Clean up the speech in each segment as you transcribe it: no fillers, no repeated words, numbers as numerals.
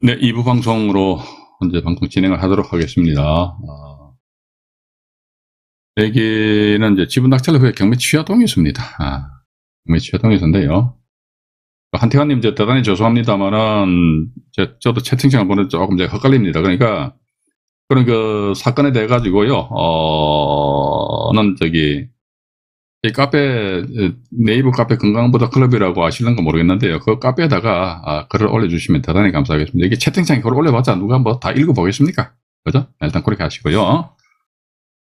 네, 2부 방송으로 현재 방송 진행을 하도록 하겠습니다. 여기는 이제 지분 낙찰 후에 경매 취하동의서입니다. 경매 취하동의서인데요. 한태환님, 대단히 죄송합니다만은, 저도 채팅창을 보내 조금 헷갈립니다. 그러니까, 그런 그 사건에 대해 가지고요, 이 카페, 네이버 카페 건강보다 클럽이라고 아실는가 모르겠는데요. 그 카페에다가 글을 올려주시면 대단히 감사하겠습니다. 이게 채팅창에 글을 올려봤자 누가 뭐 다 읽어보겠습니까? 그죠? 일단 그렇게 하시고요.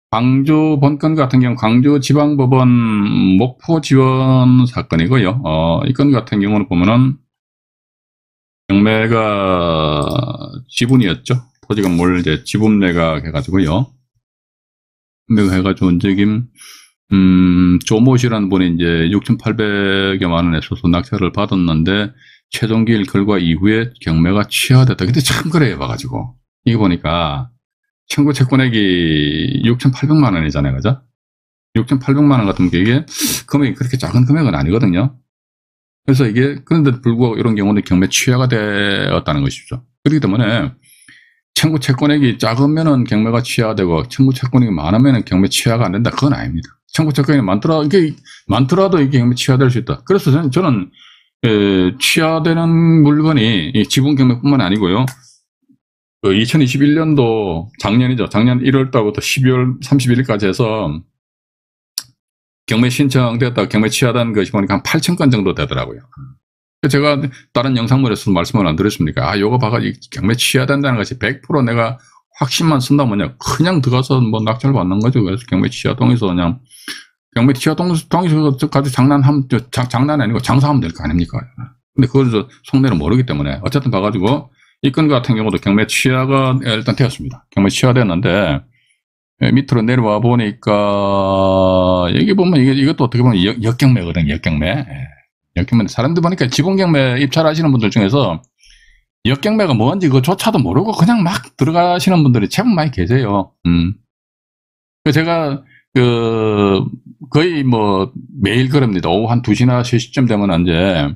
광주 본건 같은 경우 광주지방법원 목포 지원 사건이고요. 이 건 같은 경우는 보면은 경매가 지분이었죠. 토지 건물 이제 지분 매각 해가지고요. 매각 해가지고 조모 씨라는 분이 이제 6,800여만 원에 소소 낙찰을 받았는데 최종 기일 결과 이후에 경매가 취하됐다. 근데 참 그래 봐가지고 이거 보니까 청구 채권액이 6,800만 원이잖아요, 그죠? 6,800만 원 같은 게 이게 금액이 그렇게 작은 금액은 아니거든요. 그래서 이게 그런데 불구하고 이런 경우는 경매 취하가 되었다는 것이죠. 그렇기 때문에 청구 채권액이 작으면은 경매가 취하되고 청구 채권액이 많으면은 경매 취하가 안 된다. 그건 아닙니다. 청구 채권이 많더라도 이게 경매 취하될 수 있다. 그래서 저는 취하되는 물건이 지분 경매뿐만 아니고요. 2021년도 작년이죠. 작년 1월달부터 12월 31일까지 해서 경매 신청되었다가 경매 취하된 것이 보니까 한 8,000건 정도 되더라고요. 제가 다른 영상물에서 말씀을 안 드렸습니까? 요거 봐가지고 경매 취하된다는 것이 100% 내가 확신만 쓴다면요. 그냥 들어가서 뭐 낙찰 받는 거죠. 그래서 경매 취하동에서 그냥 경매 취하동에서 가지고 장난이 아니고 장사하면 될 거 아닙니까? 근데 그걸 속내를 모르기 때문에 어쨌든 봐가지고 이 건 같은 경우도 경매 취하가 일단 되었습니다. 경매 취하됐는데 밑으로 내려와 보니까 여기 보면 이것도 어떻게 보면 역경매거든요. 역경매. 역경매. 사람들 보니까 지분경매 입찰하시는 분들 중에서 역경매가 뭔지 그조차도 모르고 그냥 막 들어가시는 분들이 제법 많이 계세요. 제가 거의 뭐 매일 그럽니다. 오후 한 2시나 3시쯤 되면 이제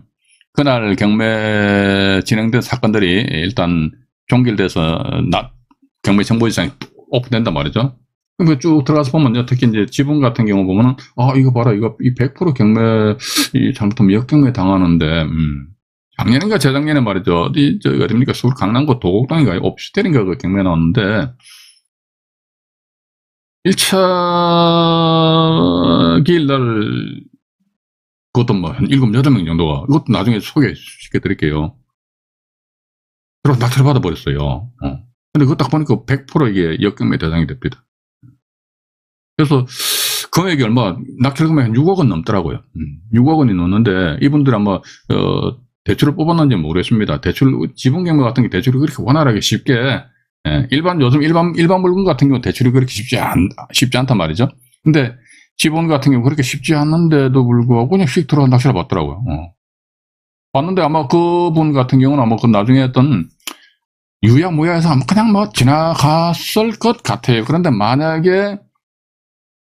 그날 경매 진행된 사건들이 일단 종결돼서 경매 정보지장이 오픈된단 말이죠. 그럼 쭉 들어가서 보면요. 특히 이제 지분 같은 경우 보면은, 이거 봐라. 이 100% 경매, 잘못하면 역경매 당하는데, 작년인가 재작년에 말이죠. 어딥니까? 서울 강남구 도곡동인가? 옵시텔인가? 그 경매 나왔는데, 1차 기일날, 그것도 뭐, 한 7, 8명 정도가, 이것도 나중에 소개시켜 드릴게요. 그럼 낙찰 받아버렸어요. 근데 그거 딱 보니까 100% 이게 역경매 대상이 됩니다. 그래서 금액이 얼마, 낙찰 금액이 한 6억 원 넘더라고요. 6억 원이 넘는데 이분들이 아마 대출을 뽑았는지 모르겠습니다. 지분 경매 같은 게 대출이 그렇게 원활하게 쉽게 요즘 일반 물건 같은 경우 대출이 그렇게 쉽지 않단 말이죠. 근데 지분 같은 경우 그렇게 쉽지 않는데도 불구하고 그냥 휙 들어가 낙찰을 받더라고요. 봤는데 아마 그분 같은 경우는 아마 그 나중에 했던 유야무야해서 아마 그냥 뭐 지나갔을 것 같아요. 그런데 만약에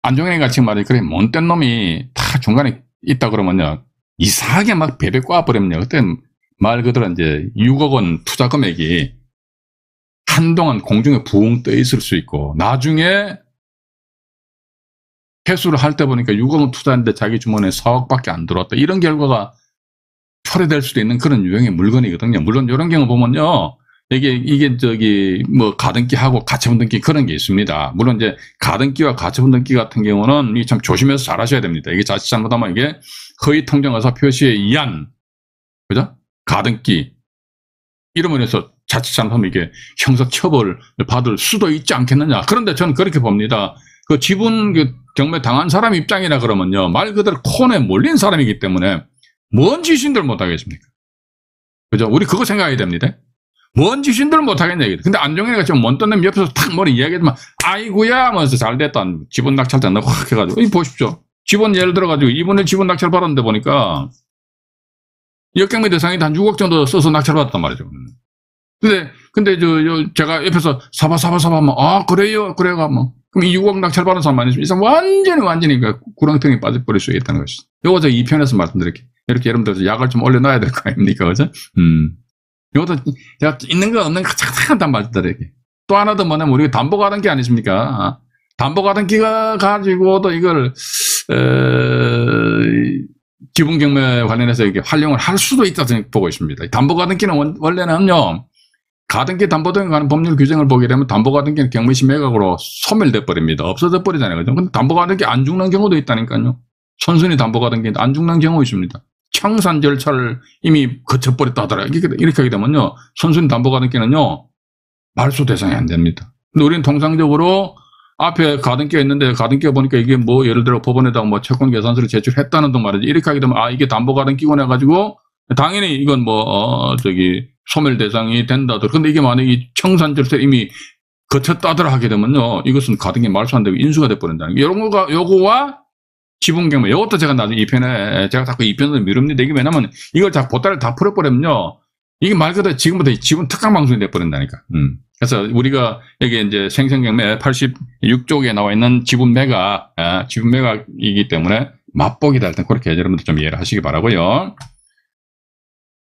안종현이 같이 말이야. 그래, 못된 놈이 다 중간에 있다 그러면요. 이상하게 막 베베 꽈버리면요. 그때 말 그대로 이제 6억 원 투자 금액이 한동안 공중에 붕 떠 있을 수 있고, 나중에 회수를 할 때 보니까 6억 원 투자했는데 자기 주머니에 4억밖에 안 들어왔다. 이런 결과가 초래될 수도 있는 그런 유형의 물건이거든요. 물론 이런 경우 보면요. 이게 뭐 가등기하고 가처분등기 그런 게 있습니다. 물론 이제 가등기와 가처분등기 같은 경우는 참 조심해서 잘 하셔야 됩니다. 이게 자칫 잘못하면 이게 허위 통정의사 표시에 의한, 그죠? 가등기. 이러면 해서 자칫 잘못하면 이게 형사처벌을 받을 수도 있지 않겠느냐. 그런데 저는 그렇게 봅니다. 그 지분 경매 당한 사람 입장이라 그러면요. 말 그대로 콘에 몰린 사람이기 때문에 뭔 짓인들 못하겠습니까? 그죠? 우리 그거 생각해야 됩니다. 뭔 짓인들 못하겠냐. 근데 안종현이가 지금 먼 놈 옆에서 탁 머리 이야기하지만, 아이고야 하면서 잘됐다. 지분 낙찰자 확 해가지고. 보십시오. 지분 예를 들어가지고 이번에 지분 낙찰 받았는데 보니까 역경매 대상이 한 6억 정도 써서 낙찰 받았단 말이죠. 근데 제가 옆에서 사봐 하면, 그래요? 그래가 뭐. 그럼 이 6억 낙찰 받은 사람 많이 있으면 완전히 구렁텅이에 빠져버릴 수 있다는 것이죠. 요거 저 2편에서 말씀드릴게요. 이렇게 여러분들 약을 좀 올려놔야 될 거 아닙니까? 그죠? 이것도 제가 있는 거 없는 거 착착한단 말들에게. 또 하나 더 뭐냐면 우리가 담보가등기 아니십니까? 담보가등기가 가지고도 이걸 지분경매 관련해서 이게 활용을 할 수도 있다 보고 있습니다. 담보가등기는 원래는요. 가등기 담보등에 관한 법률 규정을 보게 되면 담보가등기는 경매시 매각으로 소멸돼 버립니다. 없어져 버리잖아요. 그죠? 근데 담보가등기 안 죽는 경우도 있다니까요. 선순위 담보가등기 안 죽는 경우 있습니다. 청산 절차를 이미 거쳐버렸다 하더라고요. 이렇게 하게 되면요. 선순위 담보가등기는요. 말소 대상이 안 됩니다. 근데 우리는 통상적으로 앞에 가등기가 있는데 가등기가 보니까 이게 뭐 예를 들어 법원에다가 뭐 채권 계산서를 제출했다는 등 말이지. 이렇게 하게 되면 이게 담보가등기고 해가지고 당연히 이건 소멸 대상이 된다더라. 근데 이게 만약에 청산 절차 이미 거쳤다더라 하게 되면요. 이것은 가등기 말소 안 되고 인수가 돼버린다는 게. 이런 거가 요거와 지분경매. 이것도 제가 나중에 2편에 제가 자꾸 2편을 미룹니다. 이게 왜냐면 이걸 다 보따리를 다 풀어버리면요. 이게 말 그대로 지금부터 지분 특강 방송이 돼버린다니까. 그래서 우리가 여기 이제 생생경매 86쪽에 나와 있는 지분 매각이기 때문에 맛보기다. 일단 그렇게 여러분들 좀 이해를 하시기 바라고요.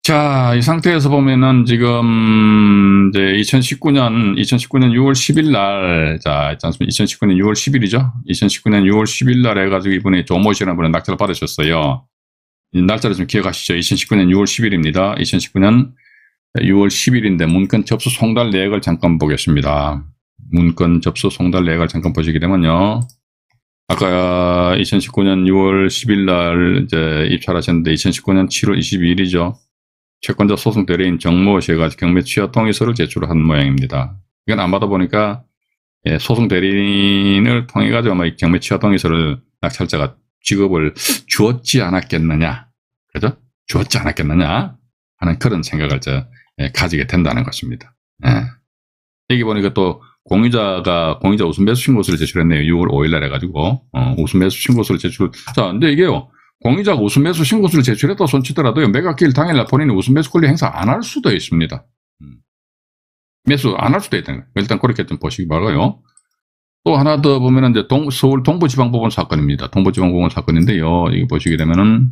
자, 이 상태에서 보면은 지금 이제 2019년 6월 10일 날, 자, 2019년 6월 10일이죠. 2019년 6월 10일 날 해가지고 이분이 조모 씨라는 분의 낙찰을 받으셨어요. 이 날짜를 좀 기억하시죠? 2019년 6월 10일입니다. 2019년 6월 10일인데 문건 접수 송달 내역을 잠깐 보겠습니다. 문건 접수 송달 내역을 잠깐 보시게 되면요. 아까 2019년 6월 10일 날 이제 입찰하셨는데 2019년 7월 22일이죠. 채권자 소송 대리인 정모 씨가 경매 취하 동의서를 제출한 모양입니다. 이건 안 받아보니까 소송 대리인을 통해 가지고 아마 경매 취하 동의서를 낙찰자가 직업을 주었지 않았겠느냐, 그죠? 주었지 않았겠느냐 하는 그런 생각을 가지게 된다는 것입니다. 여기 보니까 또 공유자 우선매수 신고서를 제출했네요. 6월 5일 날 해가지고 우선매수 신고서를 제출. 자, 근데 이게요. 공유자가 우선매수 신고서를 제출했다 손치더라도요. 매각기일 당일날 본인이 우선매수 권리 행사 안 할 수도 있습니다. 매수 안 할 수도 있다는 거예요. 일단 그렇게 좀 보시기 바라고요. 또 하나 더 보면은 이제 서울 동부지방법원 사건입니다. 동부지방법원 사건인데요. 이거 보시게 되면은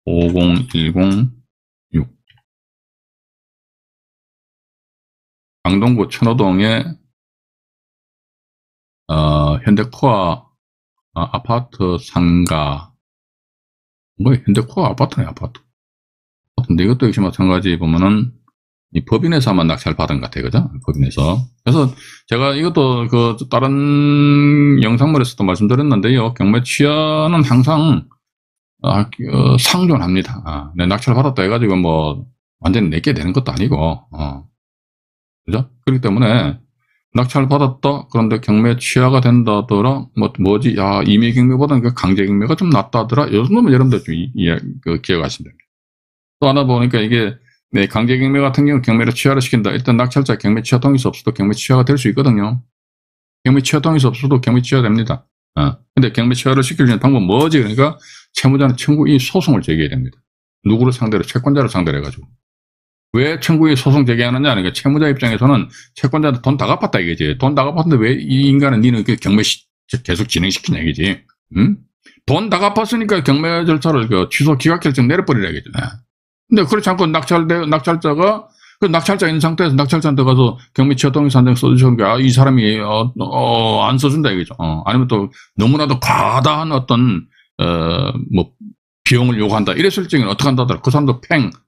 50106 강동구 천호동의 현대코아 아파트 상가, 현대코아 아파트네, 아파트. 근데 이것도 역시 마찬가지 보면은 이 법인에서 아마 낙찰 받은 것 같아요. 그죠? 법인에서. 그래서 제가 이것도 다른 영상물에서도 말씀드렸는데요. 경매 취하는 항상 상존합니다. 낙찰 받았다 해가지고 완전히 내게 되는 것도 아니고, 그죠? 그렇기 때문에 낙찰 받았다. 그런데 경매 취하가 된다더라. 임의 경매보다는 강제 경매가 좀 낫다더라. 이 정도면 여러분들 좀 기억하시면 됩니다. 또 하나 보니까 이게 강제 경매 같은 경우 경매를 취하를 시킨다. 일단 낙찰자 경매 취하 동의서 없어도 경매 취하가 될 수 있거든요. 경매 취하 동의서 없어도 경매 취하 됩니다. 근데 경매 취하를 시킬 수 있는 방법은 뭐지? 그러니까 채무자는 청구이의 소송을 제기해야 됩니다. 누구를 상대로? 채권자를 상대로 해가지고. 왜 청구이의 소송 제기하느냐? 그러니까 채무자 입장에서는 채권자한테 돈 다 갚았다 이거지. 돈 다 갚았는데 왜 이 인간은 니는 경매 계속 진행시키냐 이거지. 돈 다 갚았으니까 경매 절차를 취소 기각 결정 내려버리라 이거지. 근데 그렇지 않고 낙찰자가 낙찰자 있는 상태에서 낙찰자한테 가서 경매 취하 동의서 한 장 써주셨는데 이 사람이 안 써준다 이거죠. 아니면 또 너무나도 과다한 어떤 비용을 요구한다. 이랬을 적에는 어떻게 한다더라. 그 사람도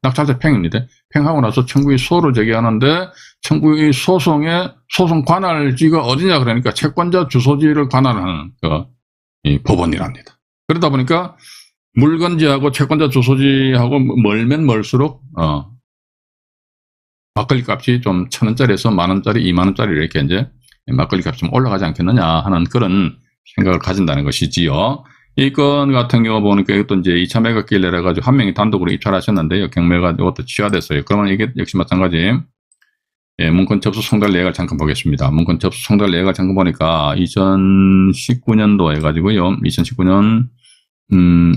낙찰자 팽입니다. 팽하고 나서 청구의 소를 제기하는데 청구의 소송의 소송 관할지가 어디냐 그러니까 채권자 주소지를 관할하는 이 법원이랍니다. 그러다 보니까 물건지하고 채권자 주소지하고 멀면 멀수록 막걸리 값이 좀 1,000원짜리에서 10,000원짜리, 20,000원짜리 이렇게 이제 막걸리 값이 좀 올라가지 않겠느냐 하는 그런 생각을 가진다는 것이지요. 이 건 같은 경우 보니까 이것도 이제 2차 매각기일 내려가지고 한 명이 단독으로 입찰하셨는데요. 경매가 이것도 취하됐어요. 그러면 이게 역시 마찬가지. 문건 접수 송달 내역을 잠깐 보겠습니다. 문건 접수 송달 내역을 잠깐 보니까 2019년도 해가지고요. 2019년,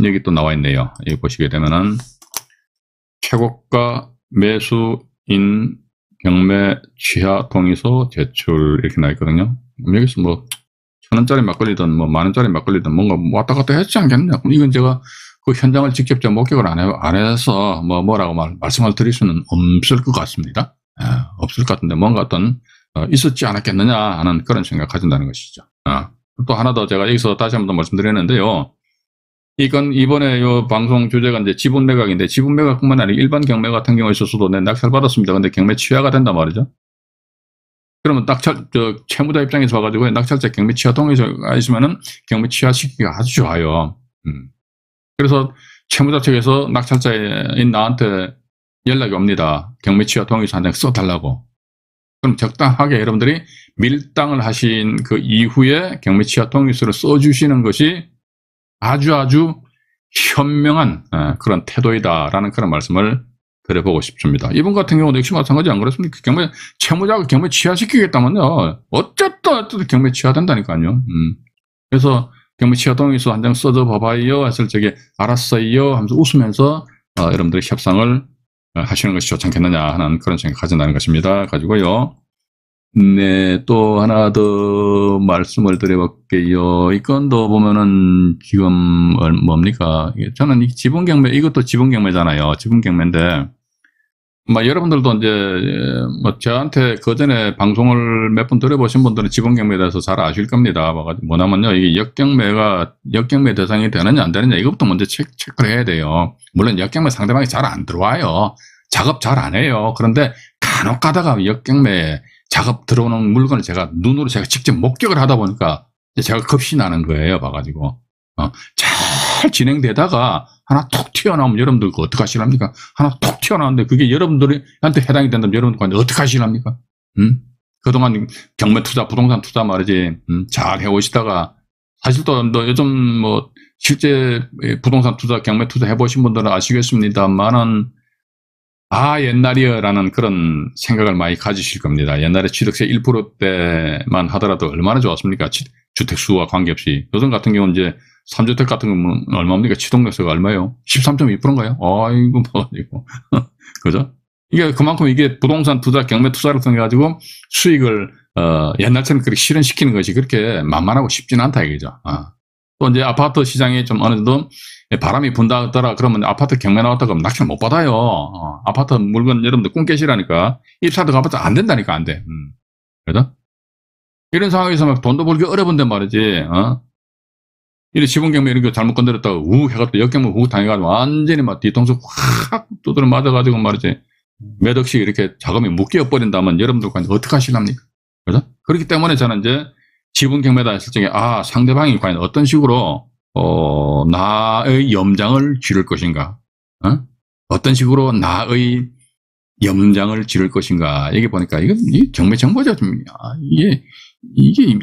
여기 또 나와 있네요. 여기 보시게 되면은 최고가 매수인 경매 취하 동의서 제출 이렇게 나와 있거든요. 여기서 1,000원짜리 막걸리든 10,000원짜리 막걸리든 뭔가 왔다 갔다 했지 않겠냐. 이건 제가 그 현장을 직접 목격을 안 해서 뭐라고 말씀을 드릴 수는 없을 것 같습니다. 없을 것 같은데 뭔가 어떤 있었지 않았겠느냐 하는 그런 생각 가진다는 것이죠. 또 하나 더 제가 여기서 다시 한번 더 말씀드렸는데요. 이건 이번에 요 방송 주제가 이제 지분 매각인데 지분 매각뿐만 아니라 일반 경매 같은 경우에 있어서도 내 낙찰 받았습니다. 근데 경매 취하가 된단 말이죠. 그러면 채무자 입장에서 와가지고 낙찰자 경매 취하 동의서가 있으면은 경매 취하시키기가 아주 좋아요. 그래서 채무자 측에서 낙찰자인 나한테 연락이 옵니다. 경매 취하 동의서 한 장 써달라고. 그럼 적당하게 여러분들이 밀당을 하신 그 이후에 경매 취하 동의서를 써주시는 것이 아주 현명한 그런 태도이다라는 그런 말씀을 드려보고 싶습니다. 이분 같은 경우는 역시 마찬가지 안 그렇습니까? 채무자가 경매 취하시키겠다면요. 어쨌든 경매 취하된다니까요. 그래서 경매 취하 동의서 한 장 써줘 봐봐요 했을 적에 알았어요 하면서 웃으면서 여러분들이 협상을 하시는 것이 좋지 않겠느냐 하는 그런 생각 가진다는 것입니다. 가지고요. 네, 또 하나 더 말씀을 드려볼게요. 이 건도 보면은 지금 뭡니까? 저는 이 지분경매, 이것도 지분경매잖아요. 지분경매인데, 여러분들도 이제 저한테 그 전에 방송을 몇 번 들어보신 분들은 지분경매에 대해서 잘 아실 겁니다. 뭐냐면요, 이게 역경매 대상이 되느냐 안 되느냐 이것부터 먼저 체크를 해야 돼요. 물론 역경매 상대방이 잘 안 들어와요. 작업 잘 안 해요. 그런데 간혹 가다가 역경매 작업 들어오는 물건을 제가 눈으로 직접 목격을 하다 보니까 제가 겁이 나는 거예요. 봐가지고. 잘 진행되다가 하나 톡 튀어나오면 여러분들 그거 어떡하시랍니까? 하나 톡 튀어나오는데 그게 여러분들한테 해당이 된다면 여러분들 어떡하시랍니까? 그동안 경매 투자, 부동산 투자 말이지, 잘 해오시다가 사실 또 요즘 실제 부동산 투자, 경매 투자 해보신 분들은 아시겠습니다만은 옛날이여라는 그런 생각을 많이 가지실 겁니다. 옛날에 취득세 1%대만 하더라도 얼마나 좋았습니까? 주택수와 관계없이. 요즘 같은 경우는 이제 3주택 같은 경우는 얼마입니까? 취득세가 얼마예요? 13.2%인가요? 아이고, 뭐가지고. 그죠? 이게 그만큼 이게 부동산 투자, 경매 투자를 통해가지고 수익을, 옛날처럼 그렇게 실현시키는 것이 그렇게 만만하고 쉽지는 않다, 이거죠. 또 이제 아파트 시장이 좀 어느 정도 바람이 분다 하더라 그러면 아파트 경매 나왔다 그러면 낙찰 못 받아요. 아파트 물건 여러분들 꿈깨시라니까 입사도 가봤자 안 된다니까 안 돼. 그죠? 이런 상황에서 막 돈도 벌기 어려운데 말이지. 이래 지분경매 이런 거 잘못 건드렸다가 해가지고 역경매 당해가지고 완전히 막 뒤통수 확 두드려 맞아가지고 말이지 몇 억씩 이렇게 자금이 묶여버린다면 여러분들과 어떻게 하실랍니까? 그죠? 그렇기 때문에 저는 이제 지분경매다 했을 적에 상대방이 과연 어떤 식으로 나의 염장을 지를 것인가? 어떤 식으로 나의 염장을 지를 것인가? 이게 보니까 이게 경매 정보죠. 이게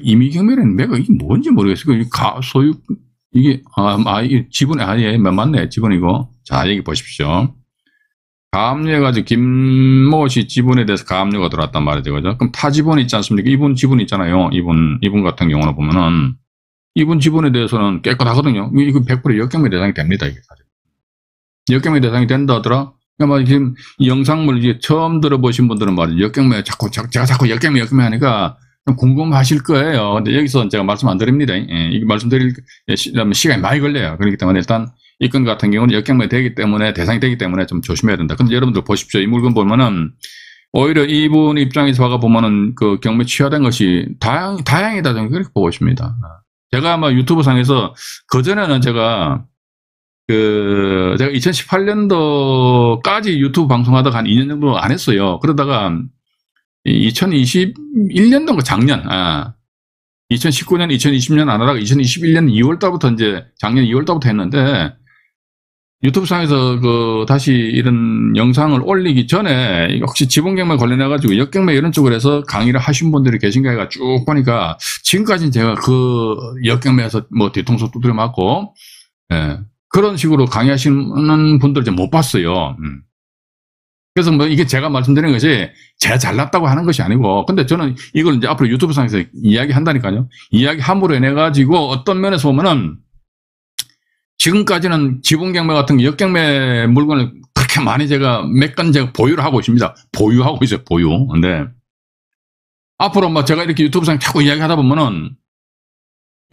임의경매라는 매가 이게 뭔지 모르겠어요. 이게 소유 이게 지분 맞네 지분이고. 자 여기 보십시오. 가압류해가지고 김모 씨 지분에 대해서 가압류가 들어왔단 말이죠. 그죠? 그럼 타 지분 있지 않습니까? 이분 지분 있잖아요. 이분 같은 경우는 보면은 이분 지분에 대해서는 깨끗하거든요. 이거 100% 역경매 대상이 됩니다. 이게 사실. 역경매 대상이 된다 하더라. 그러니까 지금 이 영상물 이제 처음 들어보신 분들은 말이죠. 역경매 제가 자꾸 역경매 하니까 좀 궁금하실 거예요. 근데 여기서 제가 말씀 안 드립니다. 이게 말씀드릴 시간이 많이 걸려요. 그렇기 때문에 일단 이 건 같은 경우는 역경매 되기 때문에 대상이 되기 때문에 좀 조심해야 된다. 근데 여러분들 보십시오. 이 물건 보면은 오히려 이분 입장에서 보면은 그 경매 취하된 것이 다행이다 저는 그렇게 보고 있습니다. 제가 아마 유튜브 상에서 그전에는 제가 2018년도까지 유튜브 방송하다가 한 2년 정도 안 했어요. 그러다가 2021년도인가 작년 2019년 2020년 안 하다가 2021년 2월달부터 이제 작년 2월달부터 했는데 유튜브 상에서 다시 이런 영상을 올리기 전에 혹시 지분경매 관련해가지고 역경매 이런 쪽으로 해서 강의를 하신 분들이 계신가 해가 쭉 보니까 지금까지는 제가 그 역경매에서 뒤통수 두드려 맞고, 그런 식으로 강의하시는 분들 좀 못 봤어요. 그래서 이게 제가 말씀드리는 것이 제가 잘났다고 하는 것이 아니고, 근데 저는 이걸 이제 앞으로 유튜브 상에서 이야기 한다니까요. 이야기 함으로 인해가지고 어떤 면에서 보면은 지금까지는 지분경매 같은 역경매 물건을 그렇게 많이 제가 몇 건 제가 보유를 하고 있습니다. 보유하고 있어요, 보유. 근데 앞으로 제가 이렇게 유튜브상에 자꾸 이야기 하다 보면은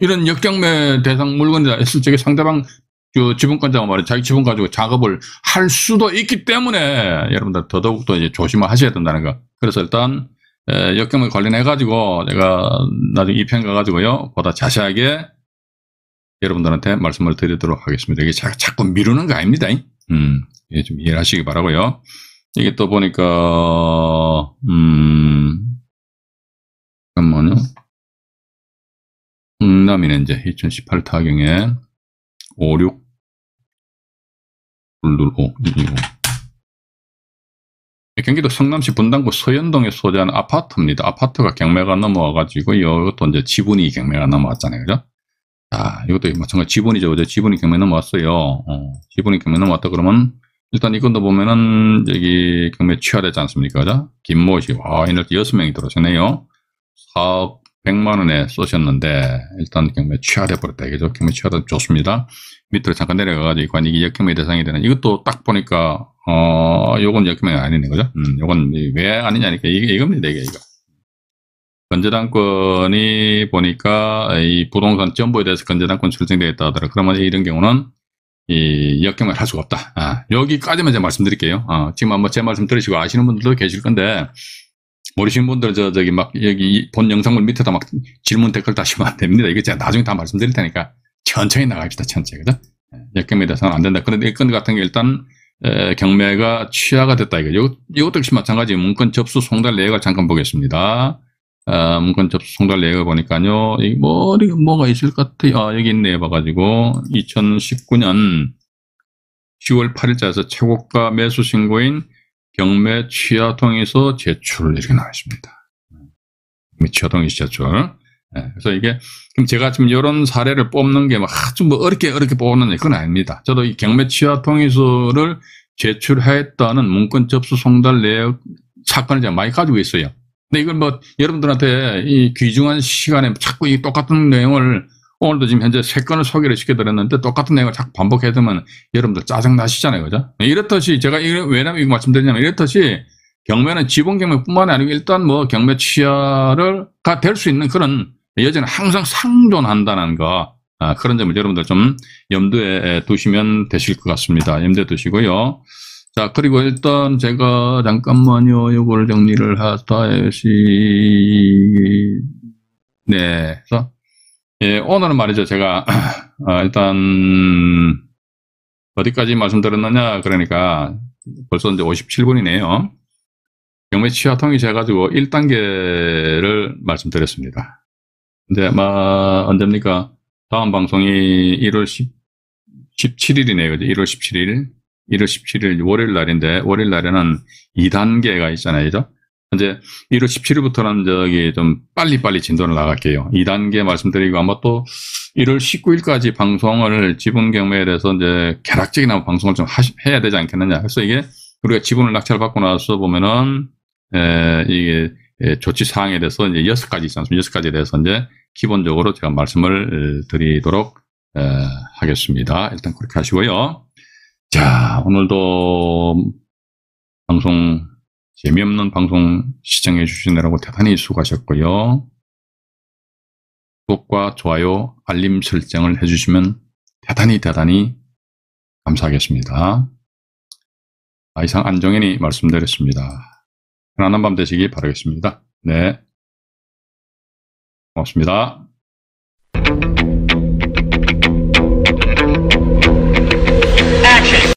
이런 역경매 대상 물건이다 했을 적에 상대방 지분권자가 말이야 자기 지분 가지고 작업을 할 수도 있기 때문에 여러분들 더더욱더 이제 조심을 하셔야 된다는 거. 그래서 일단 역경에 관련해 가지고 제가 나중에 2편 가가지고요 보다 자세하게 여러분들한테 말씀을 드리도록 하겠습니다. 이게 자꾸 미루는 거 아닙니다. 예, 좀 이해하시기 바라고요. 이게 또 보니까 잠깐만요. 흥남이네 이제 2018 타경에 56 225 경기도 성남시 분당구 서현동에 소재한 아파트입니다. 아파트가 경매가 넘어와가지고 이것도 이제 지분이 경매가 넘어왔잖아요, 그죠? 자, 이것도 마찬가지 지분이죠, 그죠? 지분이 경매 넘어왔어요. 지분이 경매 넘어왔다 그러면 일단 이건도 보면은 여기 경매 취하되지 않습니까, 그죠? 김모 씨, 이날 6명이 들어오셨네요. 4억 100만 원에 쏘셨는데 일단 경매 취하돼 버렸다, 이거죠? 경매 취하돼 좋습니다. 밑으로 잠깐 내려가가지고 이게 역경매 대상이 되는 이것도 딱 보니까 요건 역경매가 아니네, 그죠? 요건 왜 아니냐니까 이겁니다, 이거. 건재당권이 보니까 이 부동산 전부에 대해서 건재당권 설정되어 있다 하더라. 그러면 이런 경우는 이 역경매를 할 수가 없다. 여기까지만 제가 말씀드릴게요. 지금 한번 제 말씀 들으시고 아시는 분들도 계실 건데 모르시는 분들 저기 막 여기 본 영상물 밑에다 막 질문 댓글 다시면 안 됩니다. 이거 제가 나중에 다 말씀드릴 테니까 천천히 나갑시다, 천천히, 그죠? 역경매에 대해서는 안 된다. 그런데 이 건 같은 게 일단 경매가 취하가 됐다, 이거. 이것도 역시 마찬가지 문건 접수 송달 내역을 잠깐 보겠습니다. 문건 접수 송달 내역을 보니까요, 이 뭐가 있을 것 같아요. 여기 있네, 봐가지고 2019년 10월 8일자에서 최고가 매수 신고인 경매 취하 동의서 제출 이렇게 나와 있습니다. 취하 동의서 제출. 그래서 이게 그럼 제가 지금 이런 사례를 뽑는 게 막 아주 뭐 어렵게 뽑는 그건 아닙니다. 저도 이 경매 취하 동의서를 제출했다는 문건 접수 송달 내역 사건을 제가 많이 가지고 있어요. 근데 이걸 뭐 여러분들한테 이 귀중한 시간에 자꾸 이 똑같은 내용을 오늘도 지금 현재 3건을 소개를 시켜드렸는데 똑같은 내용을 자꾸 반복해두면 여러분들 짜증 나시잖아요, 그죠? 이렇듯이 제가 왜냐면 이거 말씀드리냐면 이렇듯이 경매는 지분 경매뿐만 아니고 일단 뭐 경매 취하가 될 수 있는 그런 여전히 항상 상존한다는 거, 그런 점을 여러분들 좀 염두에 두시면 되실 것 같습니다. 염두에 두시고요. 자, 그리고 일단 제가 잠깐만요, 요걸 정리를 하다시, 네. 그래서, 예, 오늘은 말이죠. 제가, 일단, 어디까지 말씀드렸느냐, 그러니까, 벌써 이제 57분이네요. 경매 취하 통일해 가지고 1단계를 말씀드렸습니다. 근데 아마, 언제입니까? 다음 방송이 1월 17일이네요. 그죠? 1월 17일. 1월 17일 월요일 날인데 월요일 날에는 2단계가 있잖아요, 그죠? 이제 1월 17일부터는 저기 좀 빨리 진도를 나갈게요. 2단계 말씀드리고 아마 또 1월 19일까지 방송을 지분 경매에 대해서 이제 개락적인 방송을 좀 해야 되지 않겠느냐. 그래서 이게 우리가 지분을 낙찰 받고 나서 보면은 이게 조치 사항에 대해서 이제 6가지 있지 않습니까? 6가지에 대해서 이제 기본적으로 제가 말씀을 드리도록 하겠습니다. 일단 그렇게 하시고요. 자, 오늘도 방송, 재미없는 방송 시청해 주시느라고 대단히 수고하셨고요. 구독과 좋아요, 알림 설정을 해주시면 대단히 감사하겠습니다. 이상 안정현이 말씀드렸습니다. 편안한 밤 되시기 바라겠습니다. 네, 고맙습니다. Action.